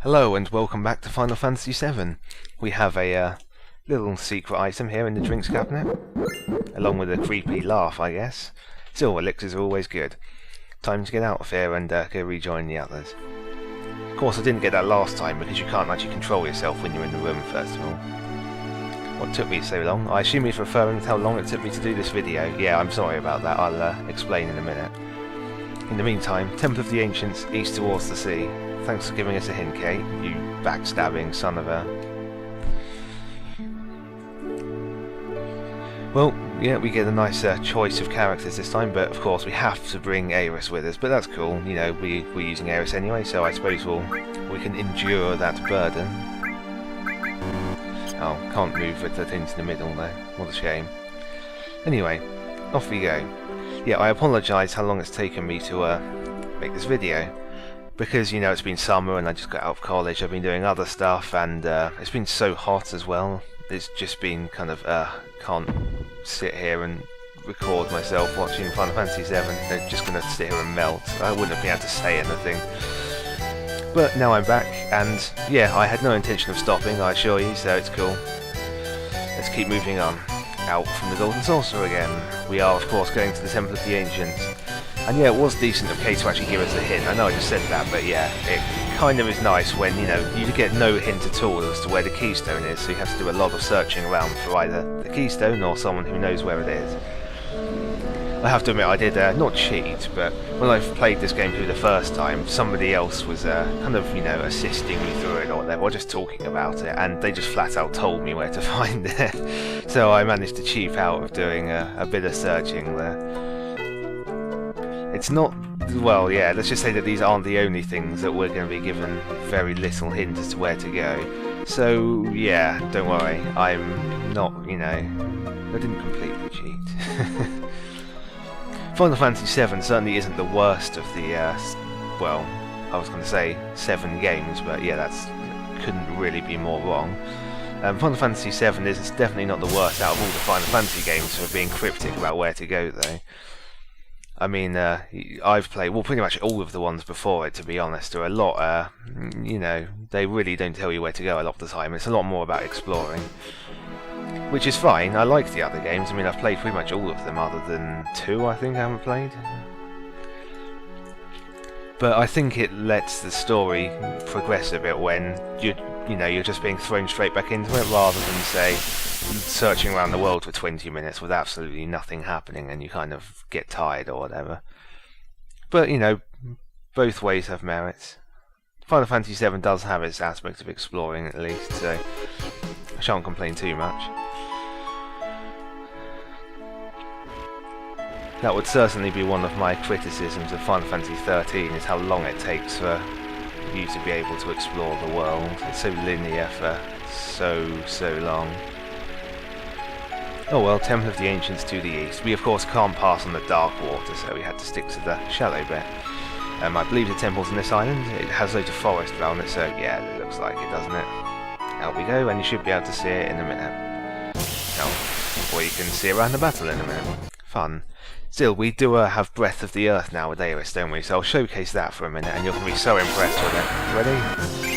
Hello and welcome back to Final Fantasy VII. We have a little secret item here in the drinks cabinet, along with a creepy laugh, I guess. Still, elixirs are always good. Time to get out of here and go rejoin the others. Of course, I didn't get that last time because you can't actually control yourself when you're in the room, first of all. What took me so long? I assume he's referring to how long it took me to do this video. Yeah, I'm sorry about that. I'll explain in a minute. In the meantime, Temple of the Ancients, east towards the sea. Thanks for giving us a hint, Kate, you backstabbing son of a... Well, yeah, we get a nice choice of characters this time, but of course we have to bring Aeris with us, but that's cool, you know, we're using Aeris anyway, so I suppose we can endure that burden. Oh, can't move with the things in the middle though, what a shame. Anyway, off we go. Yeah, I apologise how long it's taken me to make this video. Because, you know, it's been summer and I just got out of college, I've been doing other stuff, and it's been so hot as well. It's just been kind of, can't sit here and record myself watching Final Fantasy VII. They're just going to sit here and melt. I wouldn't have been able to say anything. But now I'm back, and yeah, I had no intention of stopping, I assure you, so it's cool. Let's keep moving on. Out from the Golden Saucer again. We are, of course, going to the Temple of the Ancients. And yeah, it was decent of Kate to actually give us a hint. I know I just said that, but yeah, it kind of is nice when, you know, you get no hint at all as to where the keystone is, so you have to do a lot of searching around for either the keystone or someone who knows where it is. I have to admit, I did not cheat, but when I played this game through the first time, somebody else was kind of, you know, assisting me through it or whatever, or just talking about it, and they just flat out told me where to find it. So I managed to cheap out of doing a bit of searching there. It's not, well, yeah, let's just say that these aren't the only things that we're going to be given very little hint as to where to go. So, yeah, don't worry, I'm not, you know, I didn't completely cheat. Final Fantasy VII certainly isn't the worst of the, well, I was going to say 7 games, but yeah, that's couldn't really be more wrong. Final Fantasy VII is definitely not the worst out of all the Final Fantasy games for being cryptic about where to go, though. I mean, I've played, well, pretty much all of the ones before it, to be honest, are a lot, you know, they really don't tell you where to go a lot of the time. It's a lot more about exploring. Which is fine, I like the other games. I mean, I've played pretty much all of them other than 2, I think I haven't played. But I think it lets the story progress a bit when you know, you're just being thrown straight back into it, rather than, say, searching around the world for 20 minutes with absolutely nothing happening and you kind of get tired or whatever. But, you know, both ways have merits. Final Fantasy VII does have its aspect of exploring, at least, so I shan't complain too much. That would certainly be one of my criticisms of Final Fantasy XIII, is how long it takes for you to be able to explore the world. It's so linear for so long. Oh well, Temple of the Ancients to the east. We of course can't pass on the dark water, so we had to stick to the shallow bit. I believe the temple's on this island. It has loads of forest around it, so yeah, it looks like it, doesn't it? Out we go, and you should be able to see it in a minute. Oh, or you can see it around the battle in a minute. Fun. Still, we do have Breath of the Earth now with Aeris, don't we? So I'll showcase that for a minute, and you're going to be so impressed with it. Ready?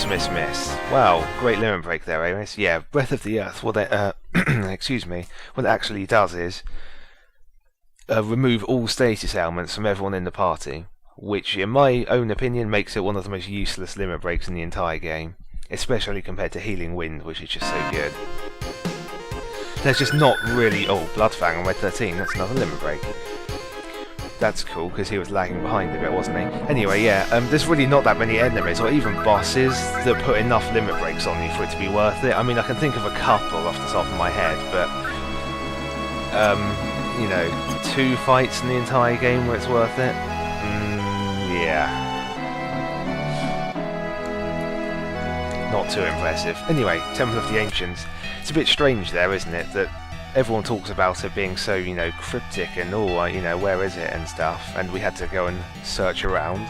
Miss. Wow, great limit break there, Aeris. Yeah, Breath of the Earth, what it, excuse me, what it actually does is remove all status ailments from everyone in the party, which, in my own opinion, makes it one of the most useless limit breaks in the entire game, especially compared to Healing Wind, which is just so good. There's just not really... Oh, Bloodfang on Red 13, that's another limit break. That's cool, because he was lagging behind a bit, wasn't he? Anyway, yeah, there's really not that many enemies, or even bosses, that put enough limit breaks on you for it to be worth it. I mean, I can think of a couple off the top of my head, but... you know, 2 fights in the entire game where it's worth it? Yeah. Not too impressive. Anyway, Temple of the Ancients. It's a bit strange there, isn't it, that everyone talks about it being so, you know, cryptic and, oh, you know, where is it and stuff, and we had to go and search around.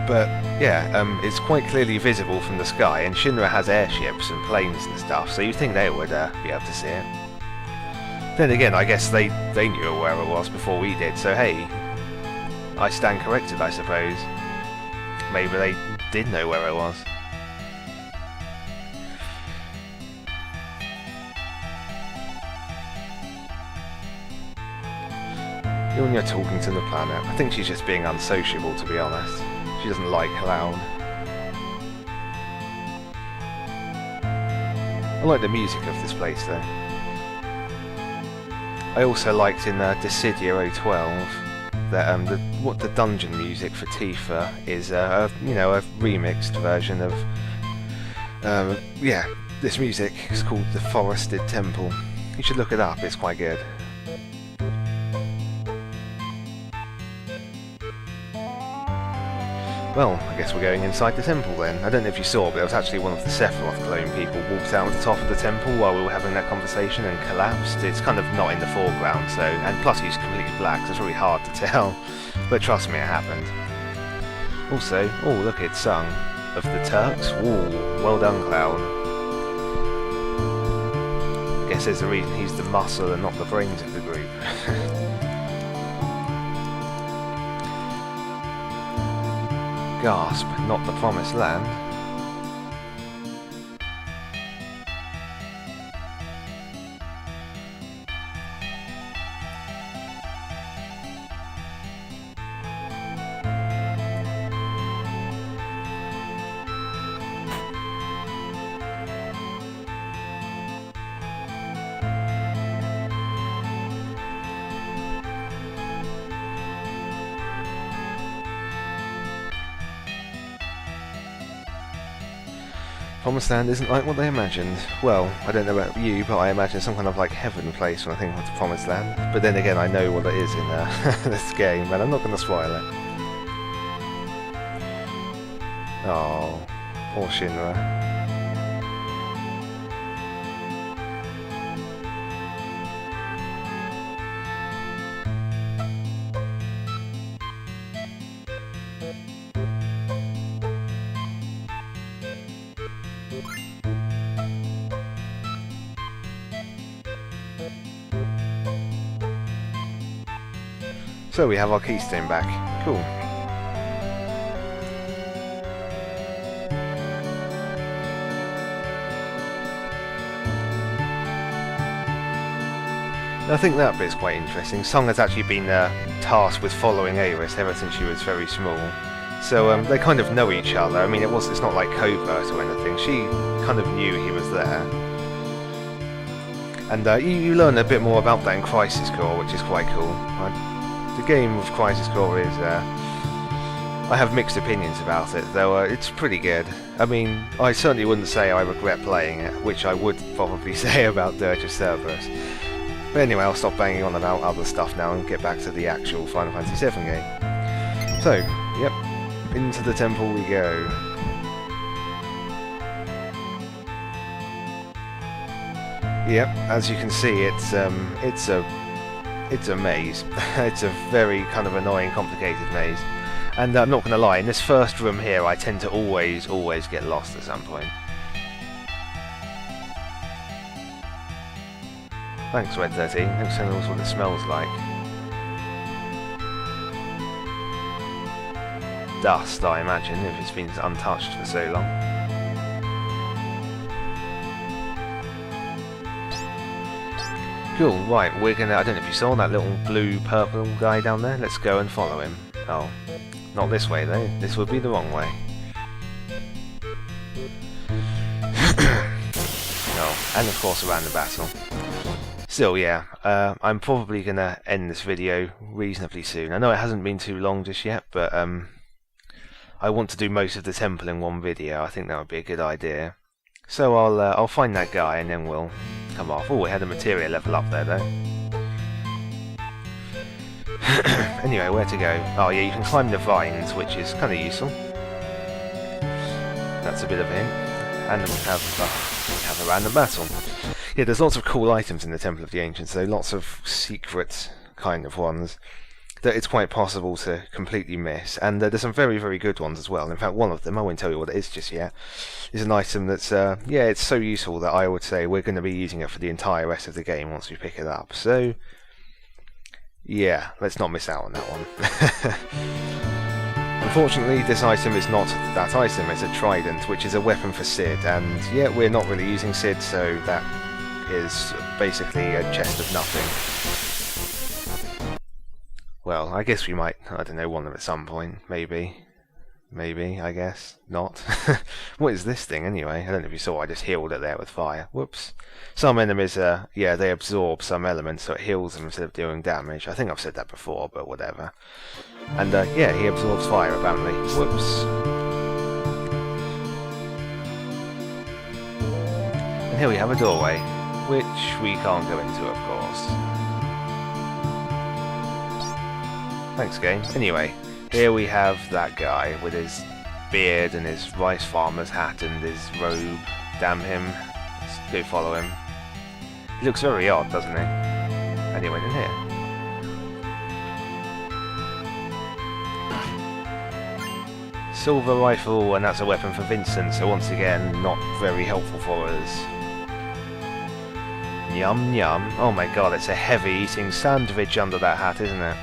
But, yeah, it's quite clearly visible from the sky, and Shinra has airships and planes and stuff, so you'd think they would be able to see it. Then again, I guess they knew where it was before we did, so hey, I stand corrected, I suppose. maybe they did know where I was. When you're talking to the planet, I think she's just being unsociable, to be honest. She doesn't like loud. I like the music of this place though. I also liked in Dissidia 012 that the dungeon music for Tifa is a remixed version of this music. It's called The Forested Temple. You should look it up, it's quite good. Well, I guess we're going inside the temple then. I don't know if you saw, but it was actually one of the Sephiroth clone people walked out at the top of the temple while we were having that conversation and collapsed. It's kind of not in the foreground, so, and plus he's completely black, so it's really hard to tell. But trust me, it happened. Also, oh look, it's sung. Of the Turks? Ooh, well done, Cloud. I guess there's a reason he's the muscle and not the brains of the group. Gasp, not the promised land. Promised Land isn't like what they imagined. Well, I don't know about you, but I imagine some kind of like heaven place when I think of the Promised Land. But then again, I know what it is in this game, and I'm not going to spoil it. Oh, poor Shinra. So we have our keystone back. Cool. I think that bit's quite interesting. Song has actually been tasked with following Aerith ever since she was very small. So they kind of know each other. I mean, it's not like covert or anything. She kind of knew he was there. And you learn a bit more about that in Crisis Core, which is quite cool. The game of Crisis Core is... I have mixed opinions about it, though it's pretty good. I mean, I certainly wouldn't say I regret playing it, which I would probably say about Dirge of Cerberus. But anyway, I'll stop banging on about other stuff now and get back to the actual Final Fantasy VII game. So, yep, into the temple we go. Yep, as you can see, it's a maze. It's a very kind of annoying, complicated maze. And I'm not going to lie, in this first room here, I tend to always get lost at some point. Thanks, Red 13. Thanks for telling us what it smells like. Dust, I imagine, if it's been untouched for so long. Cool, right, we're gonna... I don't know if you saw that little blue-purple guy down there. Let's go and follow him. Oh, not this way, though. This would be the wrong way. Oh, and of course around the battle. Still, yeah, I'm probably going to end this video reasonably soon. I know it hasn't been too long just yet, but I want to do most of the temple in one video. I think that would be a good idea. So I'll find that guy and then we'll come off. Oh, we had a materia level up there though. Anyway, where to go? Oh yeah, you can climb the vines, which is kind of useful. That's a bit of a hint. And then we have a random battle. Yeah, there's lots of cool items in the Temple of the Ancients, though, lots of secret kind of ones that it's quite possible to completely miss. And there's some very, very good ones as well. In fact, one of them, I won't tell you what it is just yet, is an item that's, yeah, it's so useful that I would say we're going to be using it for the entire rest of the game once we pick it up. So, yeah, let's not miss out on that one. Unfortunately, this item is not that item, it's a trident, which is a weapon for Cid, and yeah, we're not really using Cid, so that is basically a chest of nothing. Well, I guess we might, I don't know, want them at some point, maybe. Maybe, I guess. Not. What is this thing anyway? I don't know if you saw, I just healed it there with fire. Whoops. Some enemies, yeah, they absorb some elements, so it heals them instead of doing damage. I think I've said that before, but whatever. And, yeah, he absorbs fire, apparently. Whoops. And here we have a doorway, which we can't go into, of course. Thanks, game. Anyway. Here we have that guy with his beard and his rice farmer's hat and his robe. Damn him. Let's go follow him. He looks very odd, doesn't he? And he went in here. Silver rifle, and that's a weapon for Vincent, so once again, not very helpful for us. Yum yum. Oh my god, it's a heavy eating sandwich under that hat, isn't it?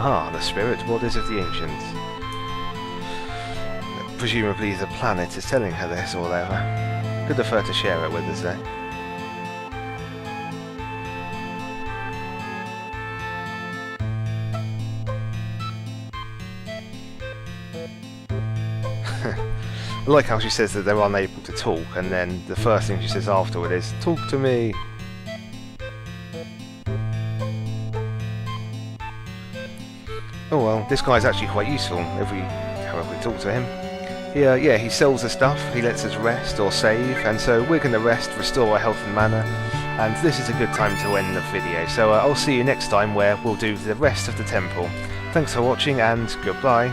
Ah, the spirit bodies of the ancients. Presumably the planet is telling her this or whatever. Could afford to share it with us though. I like how she says that they're unable to talk, and then the first thing she says afterward is, "Talk to me!" Oh well, this guy's actually quite useful if we, however we talk to him. Yeah, he sells the stuff, he lets us rest or save, and so we're going to rest, restore our health and mana, and this is a good time to end the video. So I'll see you next time where we'll do the rest of the temple. Thanks for watching and goodbye.